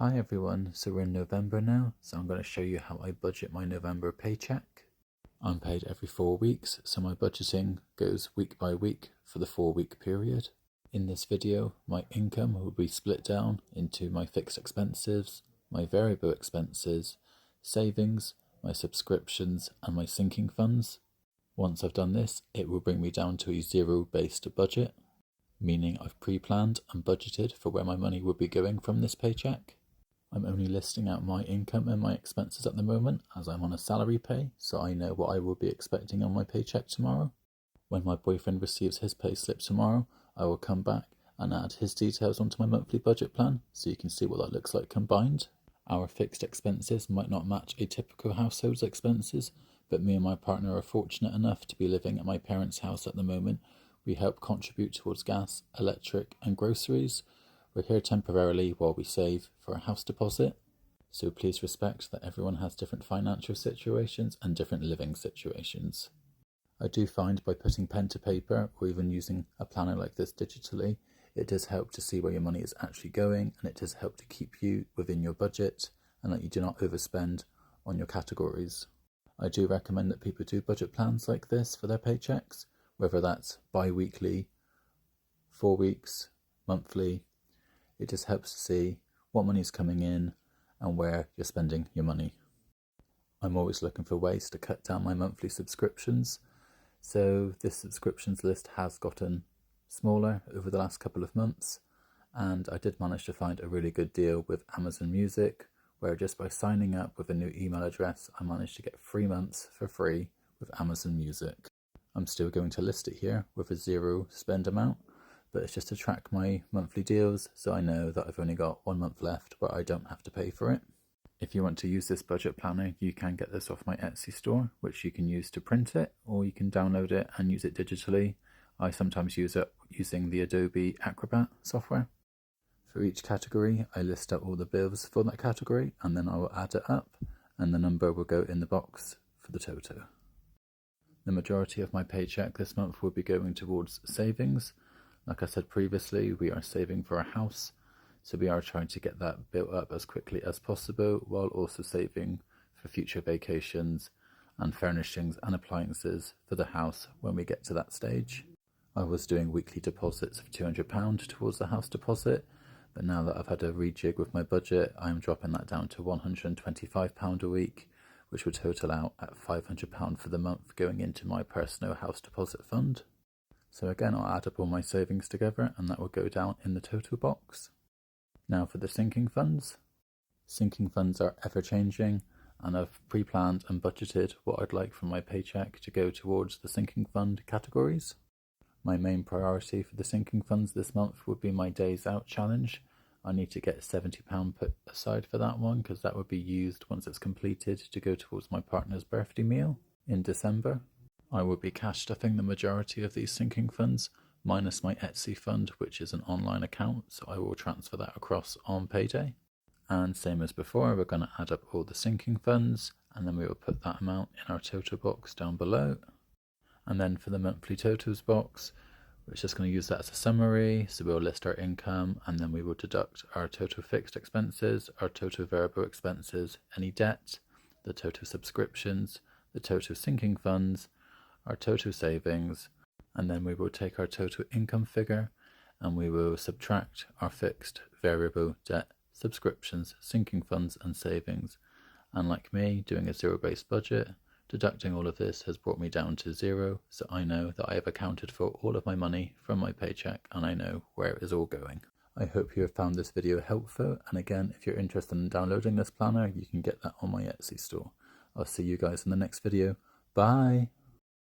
Hi everyone, so we're in November now, so I'm going to show you how I budget my November paycheck. I'm paid every 4 weeks, so my budgeting goes week by week for the 4-week period. In this video, my income will be split down into my fixed expenses, my variable expenses, savings, my subscriptions and my sinking funds. Once I've done this, it will bring me down to a zero-based budget, meaning I've pre-planned and budgeted for where my money will be going from this paycheck. I'm only listing out my income and my expenses at the moment as I'm on a salary pay, so I know what I will be expecting on my paycheck tomorrow. When my boyfriend receives his pay slip tomorrow, I will come back and add his details onto my monthly budget plan so you can see what that looks like combined. Our fixed expenses might not match a typical household's expenses, but me and my partner are fortunate enough to be living at my parents' house at the moment. We help contribute towards gas, electric and groceries. We're here temporarily while we save for a house deposit, so please respect that everyone has different financial situations and different living situations. I do find by putting pen to paper or even using a planner like this digitally, it does help to see where your money is actually going, and it does help to keep you within your budget and that you do not overspend on your categories. I do recommend that people do budget plans like this for their paychecks, whether that's bi-weekly, 4 weeks, monthly. It just helps to see what money is coming in and where you're spending your money. I'm always looking for ways to cut down my monthly subscriptions, so this subscriptions list has gotten smaller over the last couple of months, and I did manage to find a really good deal with Amazon Music, where just by signing up with a new email address I managed to get 3 months for free with Amazon Music. I'm still going to list it here with a zero spend amount, but it's just to track my monthly deals so I know that I've only got 1 month left where I don't have to pay for it. If you want to use this budget planner, you can get this off my Etsy store, which you can use to print it, or you can download it and use it digitally. I sometimes use it using the Adobe Acrobat software. For each category, I list out all the bills for that category, and then I will add it up, and the number will go in the box for the total. The majority of my paycheck this month will be going towards savings. Like I said previously, we are saving for a house, so we are trying to get that built up as quickly as possible while also saving for future vacations and furnishings and appliances for the house when we get to that stage. I was doing weekly deposits of £200 towards the house deposit, but now that I've had a rejig with my budget, I'm dropping that down to £125 a week, which would total out at £500 for the month going into my personal house deposit fund. So again, I'll add up all my savings together and that will go down in the total box. Now for the sinking funds. Sinking funds are ever changing, and I've pre-planned and budgeted what I'd like from my paycheck to go towards the sinking fund categories. My main priority for the sinking funds this month would be my days out challenge. I need to get £70 put aside for that one because that would be used once it's completed to go towards my partner's birthday meal in December. I will be cash stuffing the majority of these sinking funds, minus my Etsy fund, which is an online account, so I will transfer that across on payday. And same as before, we're going to add up all the sinking funds, and then we will put that amount in our total box down below. And then for the monthly totals box, we're just going to use that as a summary, so we'll list our income, and then we will deduct our total fixed expenses, our total variable expenses, any debt, the total subscriptions, the total sinking funds, our total savings, and then we will take our total income figure and we will subtract our fixed, variable, debt, subscriptions, sinking funds and savings. And like me, doing a zero-based budget, deducting all of this has brought me down to zero, so I know that I have accounted for all of my money from my paycheck and I know where it is all going. I hope you have found this video helpful, and again, if you're interested in downloading this planner, you can get that on my Etsy store. I'll see you guys in the next video. Bye!